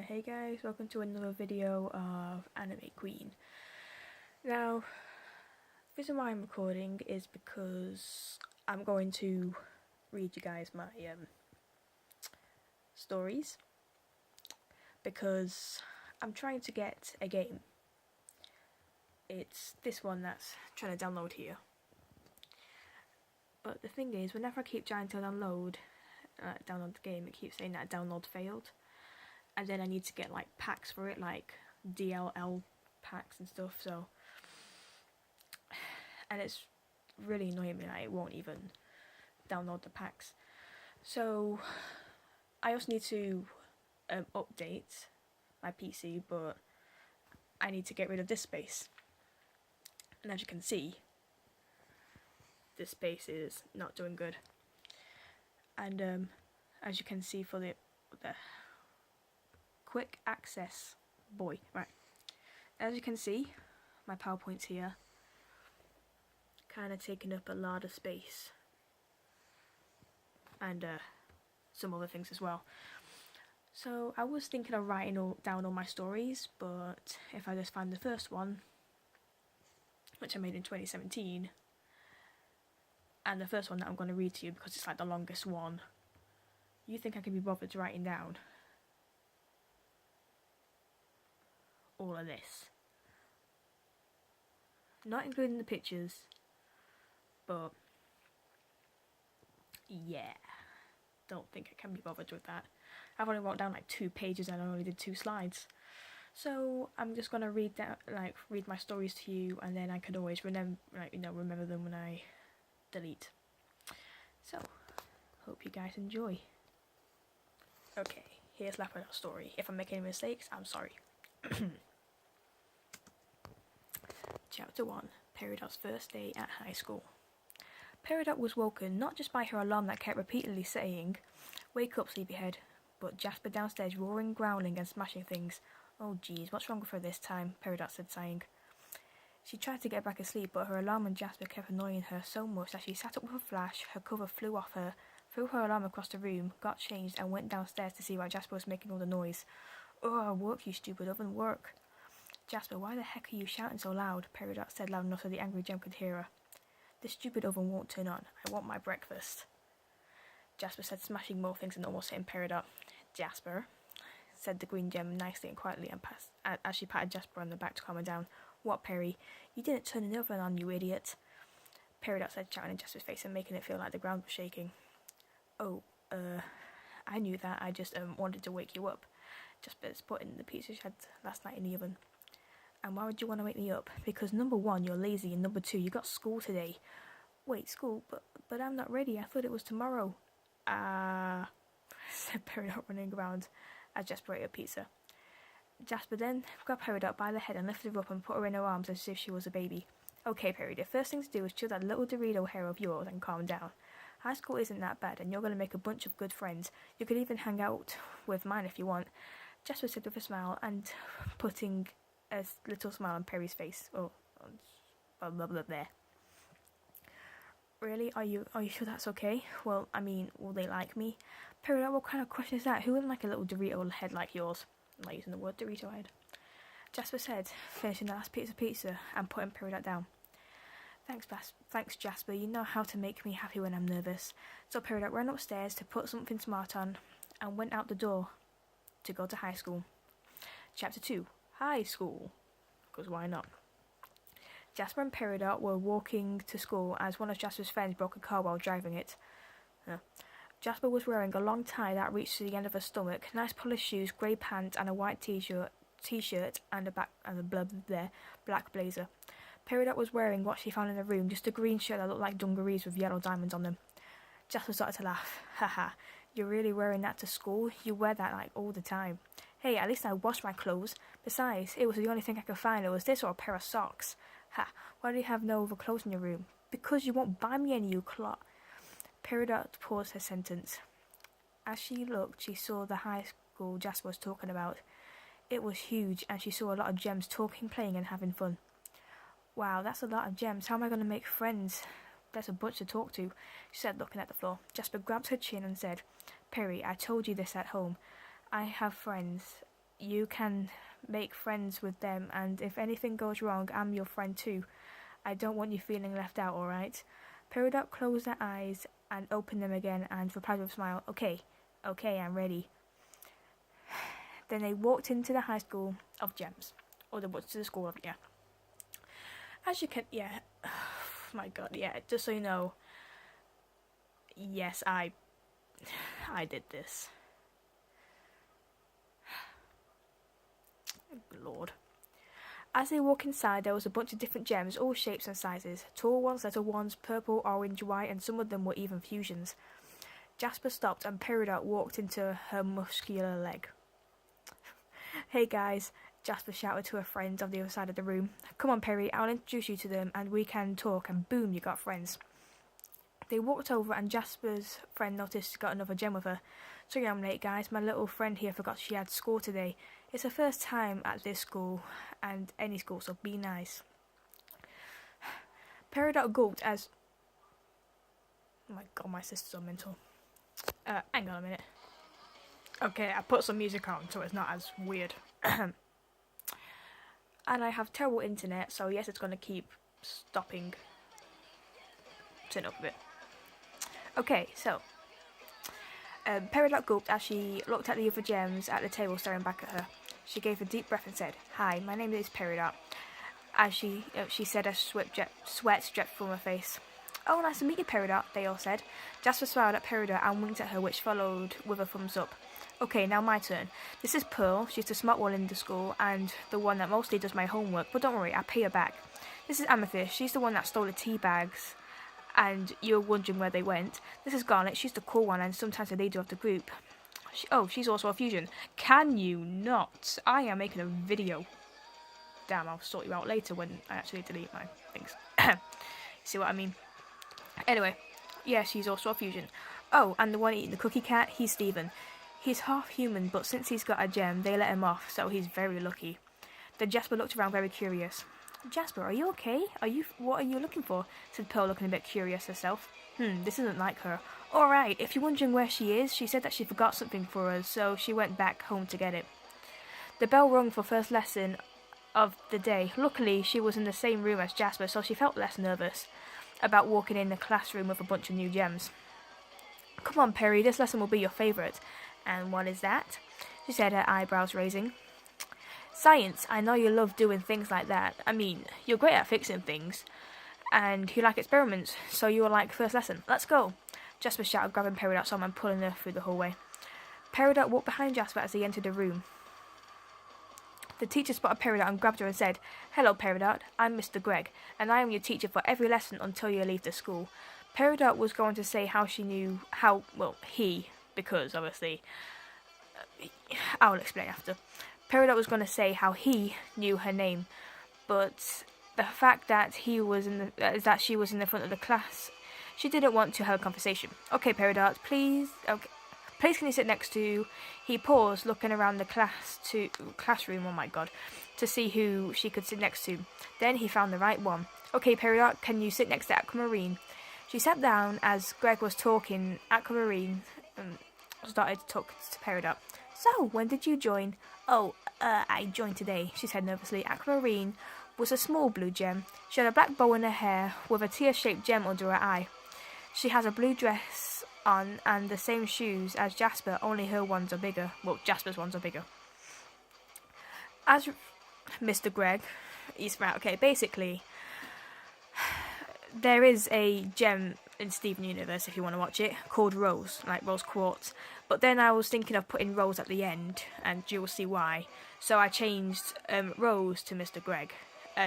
Hey guys, welcome to another video of Anime Queen. Now, the reason why I'm recording is because I'm going to read you guys my stories, because I'm trying to get a game. It's this one that's trying to download here. But the thing is, whenever I keep trying to download the game, it keeps saying that download failed. And then I need to get like packs for it, like DLL packs and stuff, so, and it's really annoying me that it won't even download the packs. So I also need to update my PC, but I need to get rid of this space. And as you can see, this space is not doing good. And as you can see, for the quick access boy, right, as you can see, my PowerPoint's here, kind of taking up a lot of space, and some other things as well. So I was thinking of writing down all my stories, but if I just find the first one, which I made in 2017, and the first one that I'm going to read to you because it's like the longest one, you think I can be bothered writing down all of this? Not including the pictures, but yeah, don't think I can be bothered with that. I've only wrote down like 2 pages and I only did 2 slides. So I'm just gonna read my stories to you, and then I could always remember them when I delete. So hope you guys enjoy. Okay, here's Lapidott's story. If I'm making any mistakes, I'm sorry. Chapter 1. Peridott's first day at high school. Peridot was woken not just by her alarm that kept repeatedly saying, "Wake up, sleepyhead," but Jasper downstairs roaring, growling and smashing things. "Oh geez, what's wrong with her this time?" Peridot said, sighing. She tried to get back asleep, but her alarm and Jasper kept annoying her so much that she sat up with a flash, her cover flew off her, threw her alarm across the room, got changed and went downstairs to see why Jasper was making all the noise. "Oh, work, you stupid oven, work." "Jasper, why the heck are you shouting so loud?" Peridot said loud enough so the angry Gem could hear her. "The stupid oven won't turn on. I want my breakfast," Jasper said, smashing more things and almost hitting Peridot. "Jasper," said the green gem nicely and quietly, and as she patted Jasper on the back to calm her down. "What, Perry? You didn't turn the oven on, you idiot," Peridot said, shouting in Jasper's face and making it feel like the ground was shaking. "Oh, I knew that. I just wanted to wake you up," Jasper's putting the pizza she had last night in the oven. "And why would you want to wake me up?" "Because number 1, you're lazy, and number 2, you got school today." "Wait, school? But I'm not ready. I thought it was tomorrow." Said Peridot, running around as Jasper ate her pizza. Jasper then grabbed Peridot by the head and lifted her up and put her in her arms as if she was a baby. "Okay, Perry, the first thing to do is chill that little Dorito hair of yours and calm down. High school isn't that bad, and you're going to make a bunch of good friends. You could even hang out with mine if you want," Jasper said with a smile, and putting a little smile on Perry's face. Oh, blah blah blah there. "Really? Are you sure that's okay? Well, I mean, will they like me?" "Peridot, what kind of question is that? Who wouldn't like a little Dorito head like yours?" I'm not using the word Dorito head, Jasper said, finishing the last piece of pizza and putting Peridot down. Thanks, Jasper. You know how to make me happy when I'm nervous." So Peridot ran upstairs to put something smart on and went out the door to go to high school. Chapter 2. High school. Because why not? Jasper and Peridot were walking to school as one of Jasper's friends broke a car while driving it. Jasper was wearing a long tie that reached to the end of her stomach, nice polished shoes, grey pants, and a white t-shirt and a black blazer. Peridot was wearing what she found in the room, just a green shirt that looked like dungarees with yellow diamonds on them. Jasper started to laugh. "Haha, you're really wearing that to school? You wear that like all the time." "Hey, at least I washed my clothes. Besides, it was the only thing I could find. It was this or a pair of socks." "Ha, why do you have no other clothes in your room?" "Because you won't buy me any, you clot." Peridot paused her sentence. As she looked, she saw the high school Jasper was talking about. It was huge, and she saw a lot of gems talking, playing, and having fun. "Wow, that's a lot of gems. How am I going to make friends? There's a bunch to talk to," she said, looking at the floor. Jasper grabbed her chin and said, "Perry, I told you this at home. I have friends. you can make friends with them, and if anything goes wrong, I'm your friend too. I don't want you feeling left out, alright? Peridot closed her eyes and opened them again and replied with a smile, Okay, I'm ready. Then they walked into the high school of gems. Or to the school of, yeah. As you can, yeah. Oh my god, yeah. Just so you know, yes, I did this. Lord. As they walked inside, there was a bunch of different gems, all shapes and sizes. Tall ones, little ones, purple, orange, white, and some of them were even fusions. Jasper stopped and Peridot walked into her muscular leg. Hey guys, Jasper shouted to her friends on the other side of the room. Come on, Peri, I'll introduce you to them and we can talk, and boom, you got friends. They walked over and Jasper's friend noticed she got another gem with her. Sorry I'm late, guys. My little friend here forgot she had school today. It's her first time at this school, and any school, so be nice. Peridot gulped as... Oh my god, my sister's so mental. Hang on a minute. Okay, I put some music on so it's not as weird. And I have terrible internet, so yes, it's going to keep stopping. Turn up a bit. Okay, so... Peridot gulped as she looked at the other gems at the table staring back at her. She gave a deep breath and said, Hi, my name is Peridot. As she said as sweat dripped from her face. Oh, nice to meet you, Peridot, they all said. Jasper smiled at Peridot and winked at her, which followed with a thumbs up. Okay, now my turn. This is Pearl. She's the smart one in the school and the one that mostly does my homework, but don't worry, I'll pay her back. This is Amethyst. She's the one that stole the tea bags and you're wondering where they went. This is Garnet. She's the cool one and sometimes the leader of the group. She's also a fusion. Can you not? I am making a video. Damn, I'll sort you out later when I actually delete my things. See what I mean? Anyway, yeah, she's also a fusion. Oh, and the one eating the cookie cat, he's Steven. He's half human, but since he's got a gem, they let him off, so he's very lucky. Then Jasper looked around very curious. Jasper, are you okay? What are you looking for? Said Pearl, looking a bit curious herself. This isn't like her. Alright, if you're wondering where she is, she said that she forgot something for us, so she went back home to get it. The bell rung for first lesson of the day. Luckily, she was in the same room as Jasper, so she felt less nervous about walking in the classroom with a bunch of new gems. Come on, Peri, this lesson will be your favourite. And what is that? She said, her eyebrows raising. Science. I know you love doing things like that. I mean, you're great at fixing things. And you like experiments, so you were like, first lesson. Let's go. Jasper shouted, grabbing Peridot's arm and pulling her through the hallway. Peridot walked behind Jasper as they entered the room. The teacher spotted Peridot and grabbed her and said, Hello, Peridot. I'm Mr. Greg, and I am your teacher for every lesson until you leave the school. Peridot was going to say how she knew because obviously, I'll explain after. Peridot was going to say how he knew her name, but the fact that she was in the front of the class, she didn't want to have a conversation. Okay, Peridot, please. Okay, please, can you sit next to? He paused, looking around the classroom. Oh my god, to see who she could sit next to. Then he found the right one. Okay, Peridot, can you sit next to Aquamarine? She sat down as Greg was talking. Aquamarine started to talk to Peridot. So, when did you join? Oh, I joined today, she said nervously. Aquamarine was a small blue gem. She had a black bow in her hair with a tear-shaped gem under her eye. She has a blue dress on and the same shoes as Jasper, only her ones are bigger. Well, Jasper's ones are bigger. As Mr. Greg, he's right, okay, basically, there is a gem in Steven Universe, if you want to watch it, called Rose, like Rose Quartz. But then I was thinking of putting Rose at the end, and you'll see why. So I changed Rose to Mr. Greg.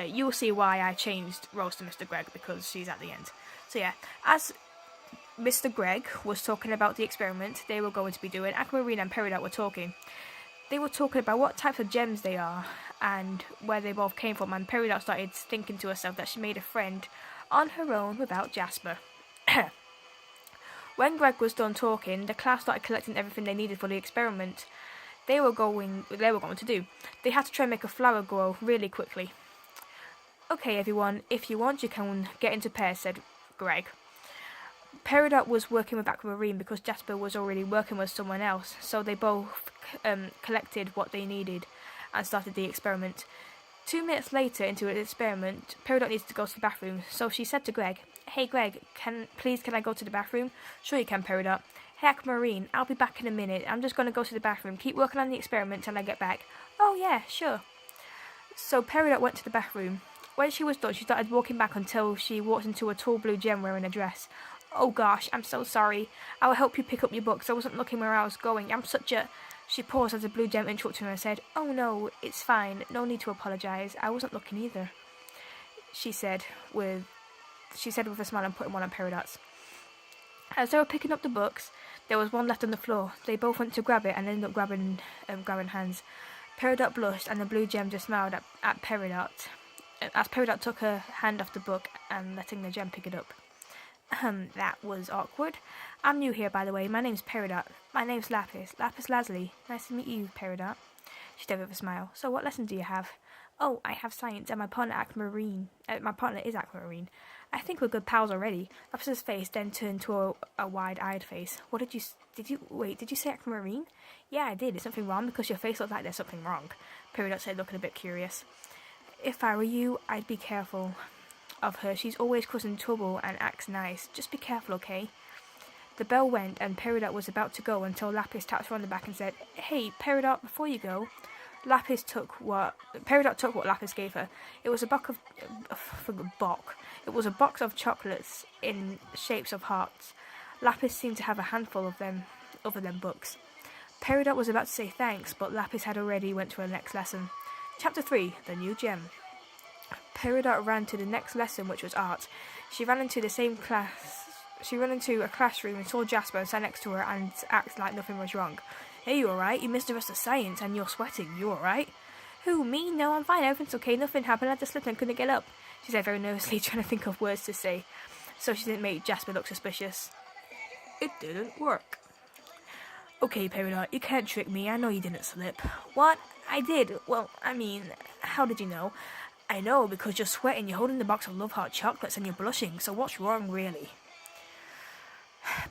You'll see why I changed Rose to Mr. Greg, because she's at the end. So yeah, as Mr. Greg was talking about the experiment they were going to be doing, Aquamarine and Peridot were talking. They were talking about what types of gems they are, and where they both came from, and Peridot started thinking to herself that she made a friend on her own without Jasper. When Greg was done talking, the class started collecting everything they needed for the experiment they were going to do. They had to try and make a flower grow really quickly. Okay, everyone, if you want, you can get into pairs, said Greg. Peridot was working with Aquamarine because Jasper was already working with someone else, so they both collected what they needed and started the experiment. 2 minutes later into the experiment, Peridot needs to go to the bathroom, so she said to Greg, "Hey Greg, can I go to the bathroom?" "Sure you can, Peridot." "Hey Aquamarine, I'll be back in a minute. I'm just going to go to the bathroom. Keep working on the experiment till I get back." "Oh yeah, sure." So Peridot went to the bathroom. When she was done, she started walking back until she walked into a tall blue gem wearing a dress. "Oh gosh, I'm so sorry. I will help you pick up your books. I wasn't looking where I was going. I'm such a..." She paused as the blue gem interrupted her and said, "Oh no, it's fine. No need to apologise. I wasn't looking either," she said with a smile and putting one on Peridot's. As they were picking up the books, there was one left on the floor. They both went to grab it and ended up grabbing hands. Peridot blushed and the blue gem just smiled at Peridot as Peridot took her hand off the book and letting the gem pick it up. That was awkward. I'm new here, by the way. My name's Peridot. My name's Lapis. Lapis Lazuli. Nice to meet you, Peridot. She said with a smile. "So what lesson do you have?" "Oh, I have science, and my partner is Aquamarine. I think we're good pals already." Lapis's face then turned to a wide-eyed face. Did you say Aquamarine?" "Yeah, I did. Is something wrong? Because your face looks like there's something wrong," Peridot said, looking a bit curious. "If I were you, I'd be careful of her. She's always causing trouble and acts nice. Just be careful, okay?" The bell went and Peridot was about to go until Lapis tapped her on the back and said, "Hey, Peridot, before you go..." Peridot took what Lapis gave her. It was a box of chocolates in shapes of hearts. Lapis seemed to have a handful of them, other than books. Peridot was about to say thanks, but Lapis had already went to her next lesson. Chapter 3, The New Gem. Peridot ran to the next lesson, which was art. She ran into a classroom and saw Jasper and sat next to her and acted like nothing was wrong. "Hey, you alright? You missed the rest of science and you're sweating. You alright?" "Who, me? No, I'm fine. Everything's okay. Nothing happened. I just slipped and couldn't get up," she said very nervously, trying to think of words to say, so she didn't make Jasper look suspicious. "It didn't work." "Okay, Peridot, you can't trick me. I know you didn't slip." "What? I did. Well, I mean, how did you know?" "I know, because you're sweating, you're holding the box of Love Heart chocolates and you're blushing, so what's wrong, really?"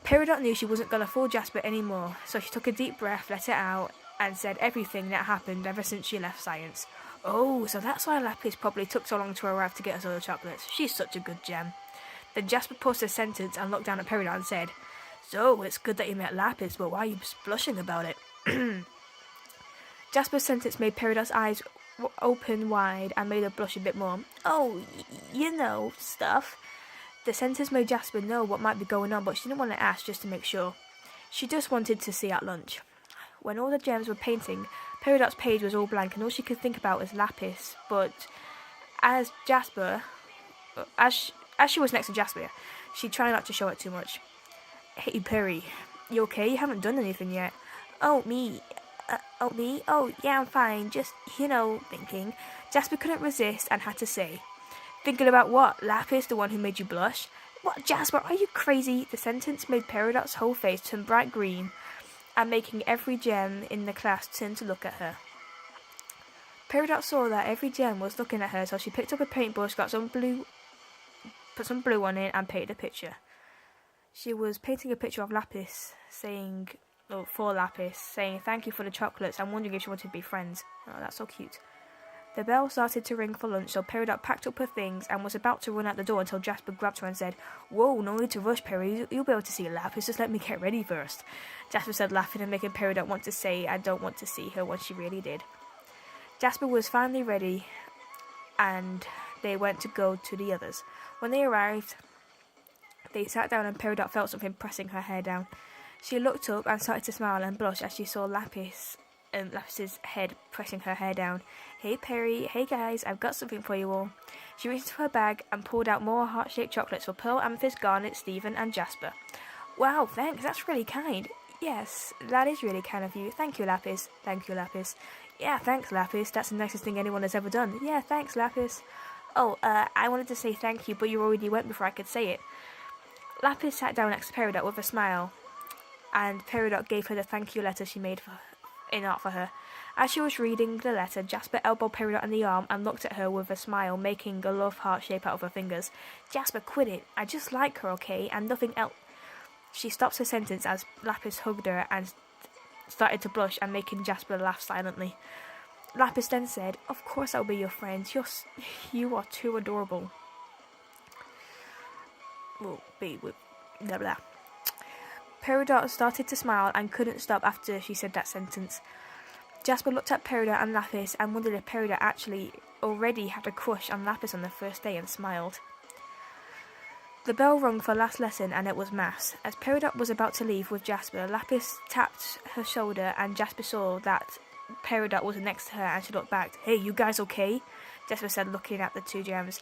Peridot knew she wasn't going to fool Jasper anymore, so she took a deep breath, let it out, and said everything that happened ever since she left science. "Oh, so that's why Lapis probably took so long to arrive to get us all the chocolates. She's such a good gem." Then Jasper paused his sentence and looked down at Peridot and said, "So, it's good that you met Lapis, but why are you blushing about it?" Jasper's sentence made Peridot's eyes open wide and made her blush a bit more. "Oh, you know, stuff." The sentence made Jasper know what might be going on, but she didn't want to ask just to make sure. She just wanted to see at lunch. When all the gems were painting, Peridot's page was all blank and all she could think about was Lapis, but as she was next to Jasper, she tried not to show it too much. "Hey, Peri, you okay? You haven't done anything yet." "Oh, me? Me? Oh, yeah, I'm fine. Just, thinking." Jasper couldn't resist and had to say, "Thinking about what? Lapis, the one who made you blush?" "What, Jasper, are you crazy?" The sentence made Peridot's whole face turn bright green and making every gem in the class turn to look at her. Peridot saw that every gem was looking at her, so she picked up a paintbrush, put some blue on it and painted a picture. She was painting a picture of Lapis, for Lapis, saying thank you for the chocolates and wondering if she wanted to be friends. Oh, that's so cute. The bell started to ring for lunch, so Peridot packed up her things and was about to run out the door until Jasper grabbed her and said, "Whoa, no need to rush, Peri. You'll be able to see Lapis. Just let me get ready first," Jasper said, laughing and making Peridot want to say I don't want to see her when she really did. Jasper was finally ready, and they went to go to the others. When they arrived, they sat down and Peridot felt something pressing her hair down. She looked up and started to smile and blush as she saw Lapis's head pressing her hair down. "Hey, Peri. Hey, guys. I've got something for you all." She reached into her bag and pulled out more heart-shaped chocolates for Pearl, Amethyst, Garnet, Stephen, and Jasper. "Wow, thanks. That's really kind." "Yes, that is really kind of you. Thank you, Lapis." "Thank you, Lapis." "Yeah, thanks, Lapis. That's the nicest thing anyone has ever done." "Yeah, thanks, Lapis." "Oh, I wanted to say thank you, but you already went before I could say it." Lapis sat down next to Peridot with a smile, and Peridot gave her the thank you letter she made in art for her. As she was reading the letter, Jasper elbowed Peridot in the arm and looked at her with a smile, making a love heart shape out of her fingers. "Jasper, quit it. I just like her, okay? And nothing else." She stops her sentence as Lapis hugged her and started to blush and making Jasper laugh silently. Lapis then said, "Of course I'll be your friend. You are too adorable." Well, blah blah. Peridot started to smile and couldn't stop after she said that sentence. Jasper looked at Peridot and Lapis and wondered if Peridot actually already had a crush on Lapis on the first day and smiled. The bell rung for last lesson and it was maths. As Peridot was about to leave with Jasper, Lapis tapped her shoulder and Jasper saw that Peridot was next to her and she looked back. "Hey, you guys okay?" Jasper said, looking at the two gems.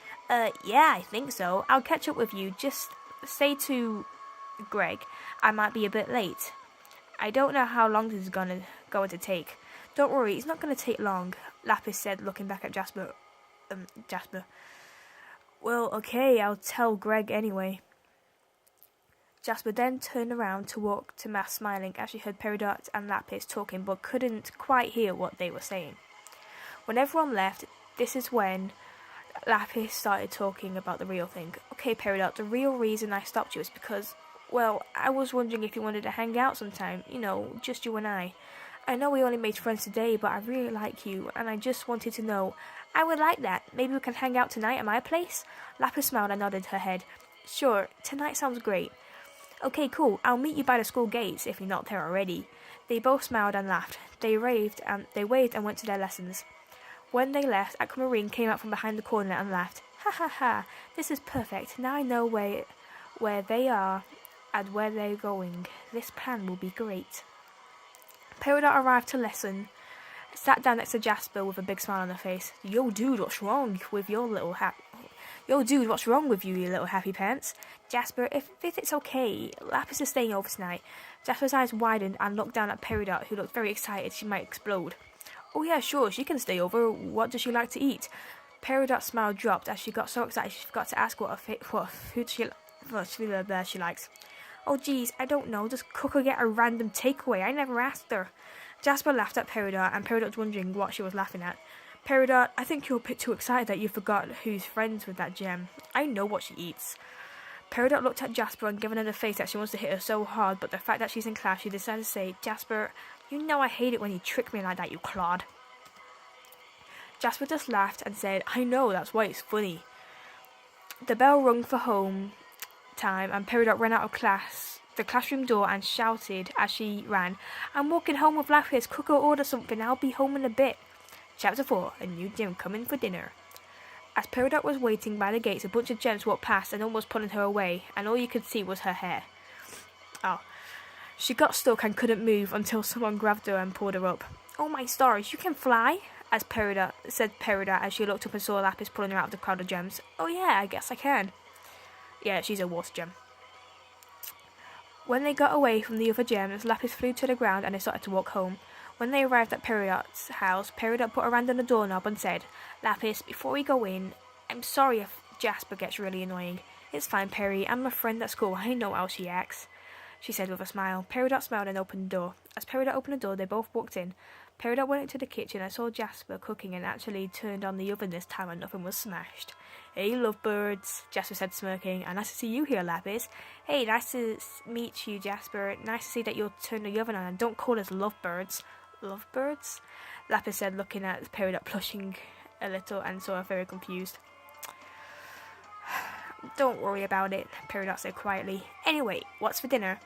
Yeah, I think so. I'll catch up with you. Just say to Greg I might be a bit late. I don't know how long this is going to take. Don't worry, it's not going to take long, Lapis said, looking back at Jasper. Jasper. Well, okay, I'll tell Greg anyway. Jasper then turned around to walk to maths, smiling as she heard Peridot and Lapis talking but couldn't quite hear what they were saying. When everyone left, this is when Lapis started talking about the real thing. "Okay, Peridot, the real reason I stopped you is because, well, I was wondering if you wanted to hang out sometime, just you and I. I know we only made friends today, but I really like you, and I just wanted to know. I would like that. Maybe we can hang out tonight at my place?" Lapis smiled and nodded her head. "Sure, tonight sounds great." "Okay, cool. I'll meet you by the school gates if you're not there already." They both smiled and laughed. They waved and went to their lessons. When they left, Aquamarine came out from behind the corner and laughed. "Ha ha ha, this is perfect. Now I know where they are and where they're going. This plan will be great." Peridot arrived to lesson, sat down next to Jasper with a big smile on her face. Yo dude, what's wrong with you, you little happy pants?" "Jasper, if it's okay, Lapis is staying over tonight." Jasper's eyes widened and looked down at Peridot, who looked very excited she might explode. "Oh yeah, sure, she can stay over. What does she like to eat?" Peridot's smile dropped as she got so excited she forgot to ask what food she likes. "Oh geez, I don't know, just cook or get a random takeaway. I never asked her." Jasper laughed at Peridot, and Peridot was wondering what she was laughing at. "Peridot, I think you're a bit too excited that you forgot who's friends with that gem. I know what she eats." Peridot looked at Jasper and given her the face that she wants to hit her so hard, but the fact that she's in class, she decided to say, "Jasper, you know I hate it when you trick me like that, you clod." Jasper just laughed and said, "I know, that's why it's funny." The bell rung for home time and Peridot ran out of the classroom door and shouted as she ran, "I'm walking home with Lapis. Cook or order something. I'll be home in a bit." Chapter 4, a new gem coming for dinner. As Peridot was waiting by the gates, a bunch of gems walked past and almost pulling her away, and all you could see was her hair. She got stuck and couldn't move until someone grabbed her and pulled her up. "Oh my stars, you can fly?" said Peridot as she looked up and saw Lapis pulling her out of the crowd of gems. "Oh yeah, I guess I can." Yeah, she's a water gem. When they got away from the other gems, Lapis flew to the ground and they started to walk home. When they arrived at Peridot's house, Peridot put her hand on the doorknob and said, "Lapis, before we go in, I'm sorry if Jasper gets really annoying." "It's fine, Peri. I'm a friend at school. I know how she acts," she said with a smile. Peridot smiled and opened the door. As Peridot opened the door, they both walked in. Peridot went into the kitchen and saw Jasper cooking and actually turned on the oven this time and nothing was smashed. "Hey, lovebirds," Jasper said, smirking. "And nice to see you here, Lapis." "Hey, nice to meet you, Jasper. Nice to see that you'll turn the oven on and don't call us lovebirds." "Lovebirds?" Lapis said, looking at Peridot, blushing a little and sort of very confused. "Don't worry about it," Peridot said quietly. "Anyway, what's for dinner?"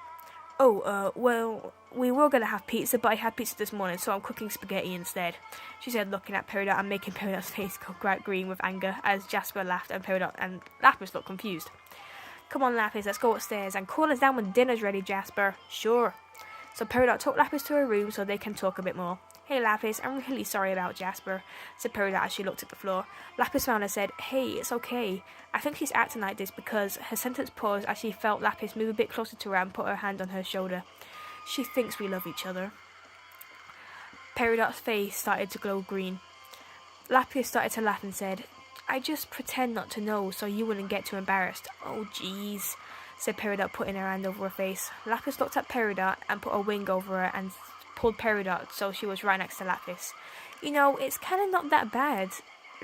Well, we were going to have pizza, but I had pizza this morning, so I'm cooking spaghetti instead," she said, looking at Peridot and making Peridot's face go quite green with anger as Jasper laughed and Peridot and Lapis looked confused. "Come on, Lapis, let's go upstairs and call us down when dinner's ready, Jasper." "Sure." So Peridot took Lapis to her room so they can talk a bit more. "Hey, Lapis, I'm really sorry about Jasper," said Peridot as she looked at the floor. Lapis smiled and said, "Hey, it's okay. I think she's acting like this because..." Her sentence paused as she felt Lapis move a bit closer to her and put her hand on her shoulder. "She thinks we love each other." Peridot's face started to glow green. Lapis started to laugh and said, "I just pretend not to know so you wouldn't get too embarrassed." "Oh, jeez," said Peridot, putting her hand over her face. Lapis looked at Peridot and put a wing over her and pulled Peridot so she was right next to Lapis. It's kind of not that bad.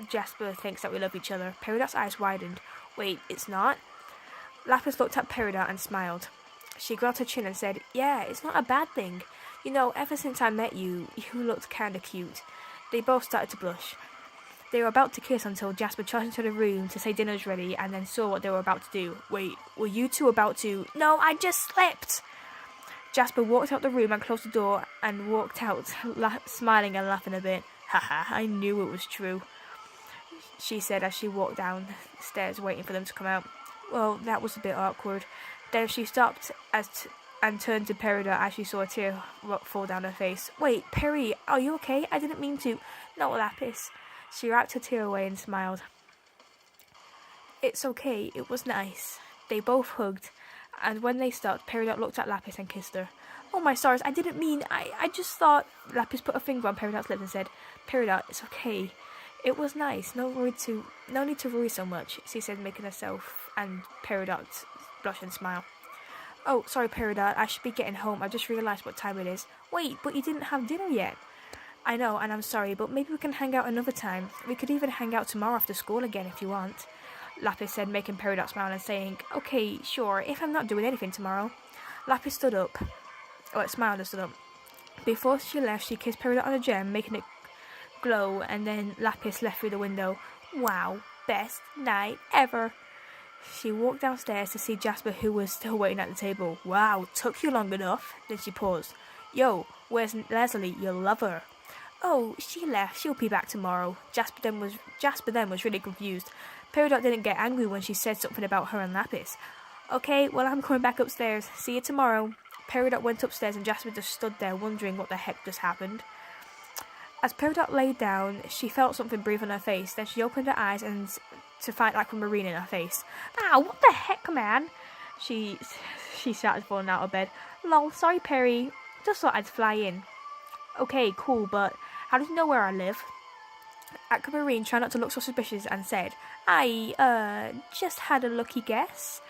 Jasper thinks that we love each other." Peridot's eyes widened. "Wait, it's not?" Lapis looked at Peridot and smiled. She grabbed her chin and said, "Yeah, it's not a bad thing. You know, ever since I met you, you looked kinda cute." They both started to blush. They were about to kiss until Jasper charged into the room to say dinner's ready and then saw what they were about to do. "Wait, were you two about to—" "No, I just slipped!" Jasper walked out the room and closed the door and walked out, smiling and laughing a bit. "Haha, I knew it was true," she said as she walked downstairs waiting for them to come out. Well, that was a bit awkward. Then she stopped and turned to Peridot as she saw a tear fall down her face. "Wait, Peri, are you okay? I didn't mean to—" "No, Lapis." She wiped her tear away and smiled. "It's okay, it was nice." They both hugged, and when they stopped, Peridot looked at Lapis and kissed her. "Oh my stars, I didn't mean, I just thought—" Lapis put a finger on Peridot's lips and said, "Peridot, it's okay. It was nice, no need to worry so much," she said, making herself and Peridot blush and smile. "Oh, sorry, Peridot, I should be getting home. I just realised what time it is." "Wait, but you didn't have dinner yet." "I know, and I'm sorry, but maybe we can hang out another time. We could even hang out tomorrow after school again if you want," Lapis said, making Peridot smile and saying, "Okay, sure, if I'm not doing anything tomorrow." Lapis stood up. Smiled and stood up. Before she left, she kissed Peridot on the gem, making it glow, and then Lapis left through the window. "Wow, best night ever." She walked downstairs to see Jasper, who was still waiting at the table. "Wow, took you long enough." Then she paused. "Yo, where's Leslie, your lover?" "Oh, she left. She'll be back tomorrow." Jasper then was really confused. Peridot didn't get angry when she said something about her and Lapis. "Okay, well, I'm going back upstairs. See you tomorrow." Peridot went upstairs and Jasper just stood there wondering what the heck just happened. As Peridot lay down, she felt something breathe on her face. Then she opened her eyes and to find Aquamarine in her face. "Ah, what the heck, man?" She shouted, falling out of bed. "Lol, sorry, Peri. Just thought I'd fly in." "Okay, cool, but how did you know where I live?" Aquamarine tried not to look so suspicious and said, "I just had a lucky guess."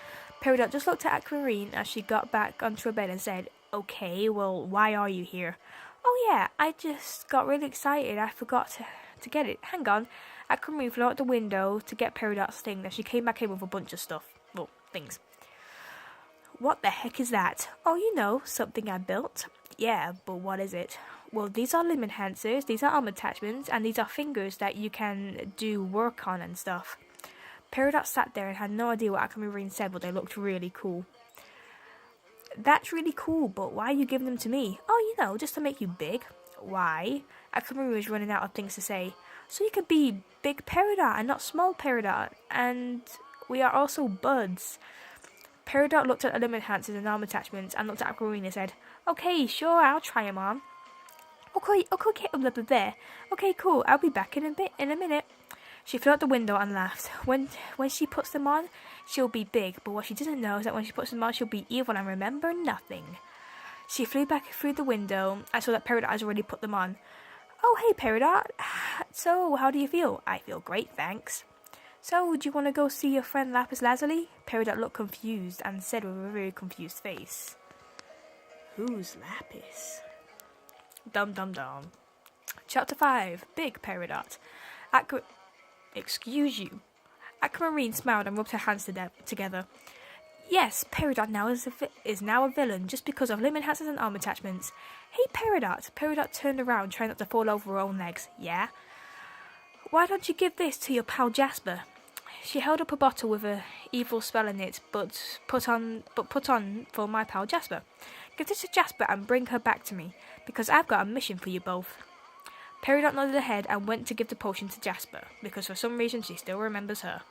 Peridot just looked at Aquamarine as she got back onto her bed and said, "Okay, well, why are you here?" "Oh yeah, I just got really excited. I forgot to get it. Hang on." Aquamarine flew out the window to get Peridot's thing, then she came back in with a bunch of stuff. Well, things. "What the heck is that?" "Oh, you know, something I built." "Yeah, but what is it?" "Well, these are limb enhancers, these are arm attachments, and these are fingers that you can do work on and stuff." Peridot sat there and had no idea what Aquamarine said, but they looked really cool. "That's really cool, but why are you giving them to me?" "Oh, you know, just to make you big." "Why?" Aquamarine was running out of things to say. "So you could be big Peridot and not small Peridot, and we are also buds." Peridot looked at the limb enhancers and arm attachments and looked at Aquamarine and said, "Okay, sure, I'll try them on." Okay, blah, blah, blah. "Okay, cool, I'll be back in a minute." She flew out the window and laughed. When she puts them on, she'll be big, but what she doesn't know is that when she puts them on, she'll be evil and remember nothing. She flew back through the window and saw that Peridot has already put them on. "Oh, hey, Peridot. So, how do you feel?" "I feel great, thanks." "So, do you want to go see your friend Lapis Lazuli?" Peridot looked confused and said with a very confused face, "Who's Lapis?" Dum dum dum. Chapter 5. Big Peridot. Excuse you. Aquamarine smiled and rubbed her hands together. "Yes, Peridot now is now a villain just because of limb enhancers and arm attachments." "Hey, Peridot." Peridot turned around, trying not to fall over her own legs. "Yeah?" "Why don't you give this to your pal Jasper?" She held up a bottle with a evil spell in it, but put on for my pal Jasper. "Give this to Jasper and bring her back to me, because I've got a mission for you both." Peridot nodded her head and went to give the potion to Jasper, because for some reason she still remembers her.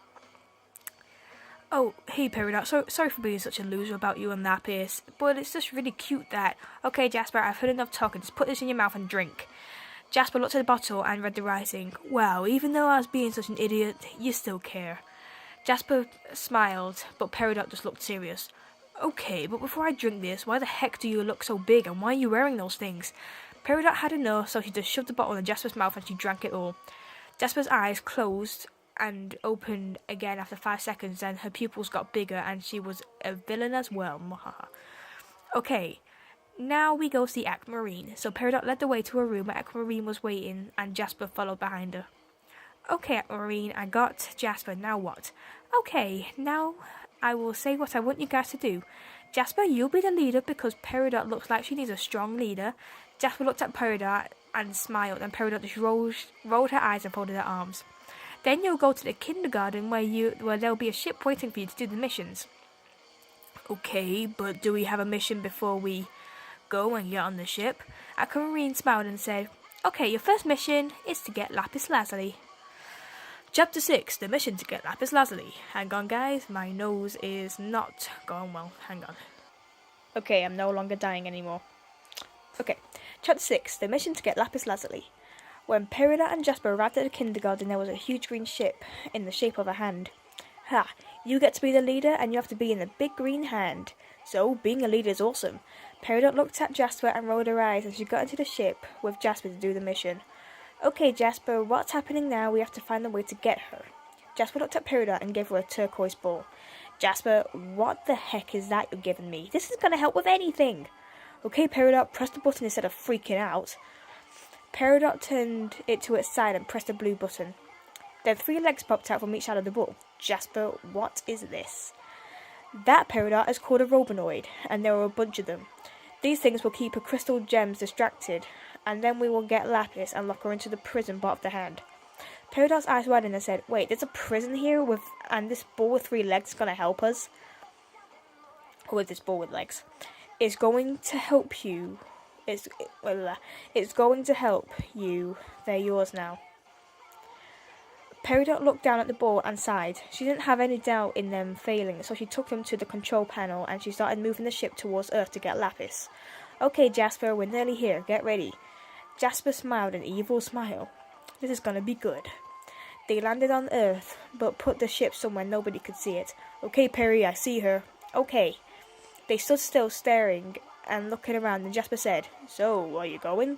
"Oh, hey Peridot, sorry for being such a loser about you and Lapis, but it's just really cute that—" "Okay, Jasper, I've heard enough talking, just put this in your mouth and drink." Jasper looked at the bottle and read the writing. "Wow, even though I was being such an idiot, you still care." Jasper smiled, but Peridot just looked serious. "Okay, but before I drink this, why the heck do you look so big, and why are you wearing those things?" Peridot had enough, so she just shoved the bottle in Jasper's mouth and she drank it all. Jasper's eyes closed and opened again after 5 seconds, and her pupils got bigger, and she was a villain as well. Okay, now we go see Aquamarine. So Peridot led the way to a room where Aquamarine was waiting, and Jasper followed behind her. "Okay, Aquamarine, I got Jasper, now what?" "Okay, now I will say what I want you guys to do. Jasper, you'll be the leader because Peridot looks like she needs a strong leader. Jasper looked at Peridot and smiled, and Peridot just rolled her eyes and folded her arms. Then you'll go to the kindergarten where there'll be a ship waiting for you to do the missions. Okay, but do we have a mission before we go and get on the ship? Aquamarine smiled and said, okay, your first mission is to get Lapis Lazuli. Chapter 6, the mission to get Lapis Lazuli. Hang on guys, my nose is not going well. Hang on. Okay, I'm no longer dying anymore. Okay, Chapter 6, the mission to get Lapis Lazuli. When Peridot and Jasper arrived at the kindergarten, there was a huge green ship in the shape of a hand. Ha, you get to be the leader and you have to be in the big green hand. So, being a leader is awesome. Peridot looked at Jasper and rolled her eyes as she got into the ship with Jasper to do the mission. Okay, Jasper, what's happening now? We have to find a way to get her. Jasper looked at Peridot and gave her a turquoise ball. Jasper, what the heck is that you're giving me? This isn't going to help with anything. Okay, Peridot, press the button instead of freaking out. Peridot turned it to its side and pressed the blue button. Then 3 legs popped out from each side of the ball. Jasper, what is this? That, Peridot, is called a Robinoid, and there are a bunch of them. These things will keep her crystal gems distracted, and then we will get Lapis and lock her into the prison part of the hand. Peridot's eyes widened and said, wait, there's a prison here and this ball with 3 legs is going to help us? Or with this ball with legs. It's going to help you. It's going to help you. They're yours now. Peridot looked down at the ball and sighed. She didn't have any doubt in them failing, so she took them to the control panel and she started moving the ship towards Earth to get Lapis. Okay, Jasper, we're nearly here. Get ready. Jasper smiled an evil smile. This is gonna be good. They landed on Earth, but put the ship somewhere nobody could see it. Okay, Perry, I see her. Okay. They stood still, staring and looking around, and Jasper said, so, are you going?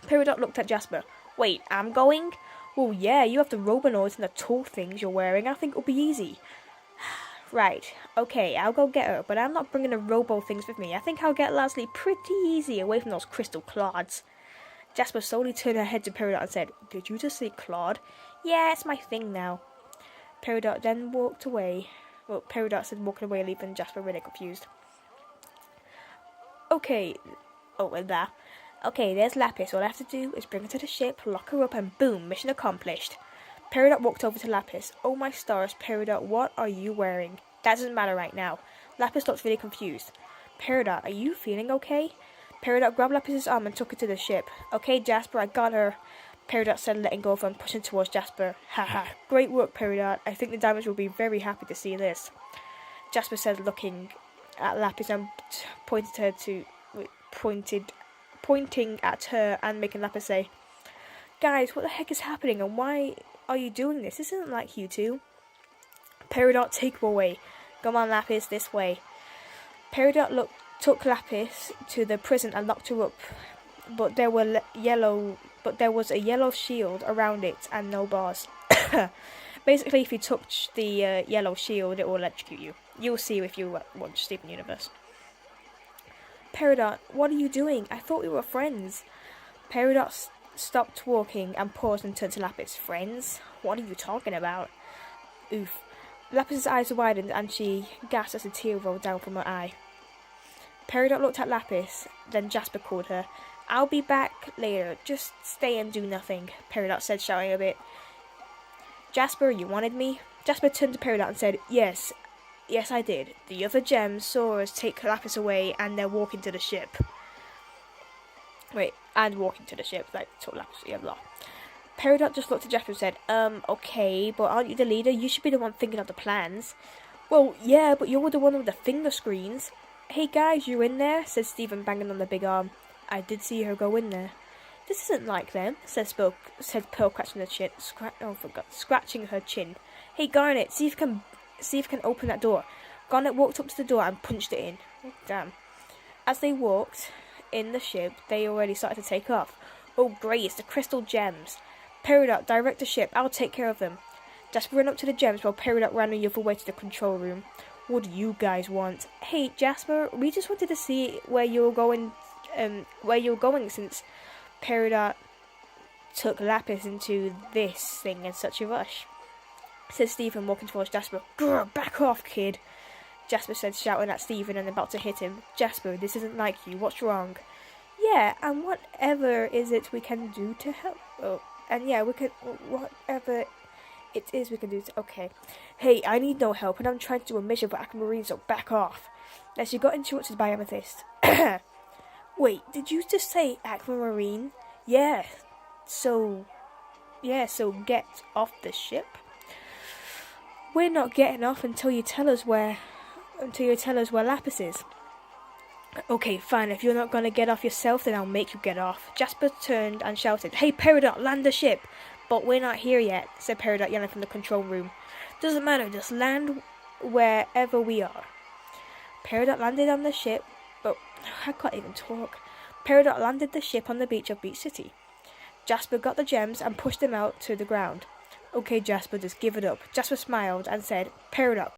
Peridot looked at Jasper. Wait, I'm going? Well, yeah, you have the Robinoids and the tall things you're wearing. I think it'll be easy. Right, okay, I'll go get her, but I'm not bringing the Robo things with me. I think I'll get Lazuli pretty easy away from those crystal clods. Jasper slowly turned her head to Peridot and said, did you just say Claude? Yeah, it's my thing now. Peridot then walked away. Well, Peridot said walking away, leaving Jasper really confused. Okay. Oh, and there. Okay, there's Lapis. All I have to do is bring her to the ship, lock her up, and boom, mission accomplished. Peridot walked over to Lapis. Oh my stars, Peridot, what are you wearing? That doesn't matter right now. Lapis looked really confused. Peridot, are you feeling okay? Peridot grabbed Lapis's arm and took her to the ship. Okay, Jasper, I got her. Peridot said, letting go of her and pushing towards Jasper. Haha, great work, Peridot. I think the diamonds will be very happy to see this. Jasper said, looking at Lapis and pointing at her and making Lapis say, guys, what the heck is happening and why are you doing this? This isn't like you two. Peridot, take her away. Come on, Lapis, this way. Peridot took Lapis to the prison and locked her up, but there was a yellow shield around it and no bars. Basically, if you touch the yellow shield, it will electrocute you. You'll see if you watch Steven Universe. Peridot, what are you doing? I thought we were friends. Peridot stopped walking and paused and turned to Lapis. Friends? What are you talking about? Oof. Lapis's eyes widened and she gasped as a tear rolled down from her eye. Peridot looked at Lapis, then Jasper called her. I'll be back later. Just stay and do nothing, Peridot said, shouting a bit. Jasper, you wanted me? Jasper turned to Peridot and said, Yes, I did. The other gems saw us take Lapis away and they're walking to the ship. Walking to the ship, like, took Lapis, yeah, blah. Peridot just looked at Jasper and said, okay, but aren't you the leader? You should be the one thinking of the plans. Well, yeah, but you're the one with the finger screens. Hey guys, you in there? Said Steven, banging on the big arm. I did see her go in there. This isn't like them, said Pearl, scratching her chin. Hey Garnet, see if you can open that door. Garnet walked up to the door and punched it in. Oh, damn. As they walked in the ship, they already started to take off. Oh great, it's the crystal gems. Peridot, direct the ship, I'll take care of them. Jasper ran up to the gems while Peridot ran the other way to the control room. What do you guys want? Hey Jasper, we just wanted to see where you're going since Peridot took Lapis into this thing in such a rush. Said Steven, walking towards Jasper. Grr, back off, kid. Jasper said, shouting at Stephen and about to hit him. Jasper, this isn't like you. What's wrong? Yeah, and whatever is it we can do to help? Oh, and yeah, we can, whatever it is we can do to, okay. Hey, I need no help, and I'm trying to do a mission for Aquamarine, so back off. Then she got interrupted by Amethyst. Wait, did you just say Aquamarine? Yeah, so get off the ship. We're not getting off until you tell us where Lapis is. Okay, fine. If you're not gonna get off yourself, then I'll make you get off. Jasper turned and shouted, Hey, Peridot, land the ship! But we're not here yet, said Peridot, yelling from the control room. Doesn't matter, just land wherever we are. Peridot landed on the ship, but I can't even talk. Peridot landed the ship on the beach of Beach City. Jasper got the gems and pushed them out to the ground. Okay, Jasper, just give it up. Jasper smiled and said, Peridot,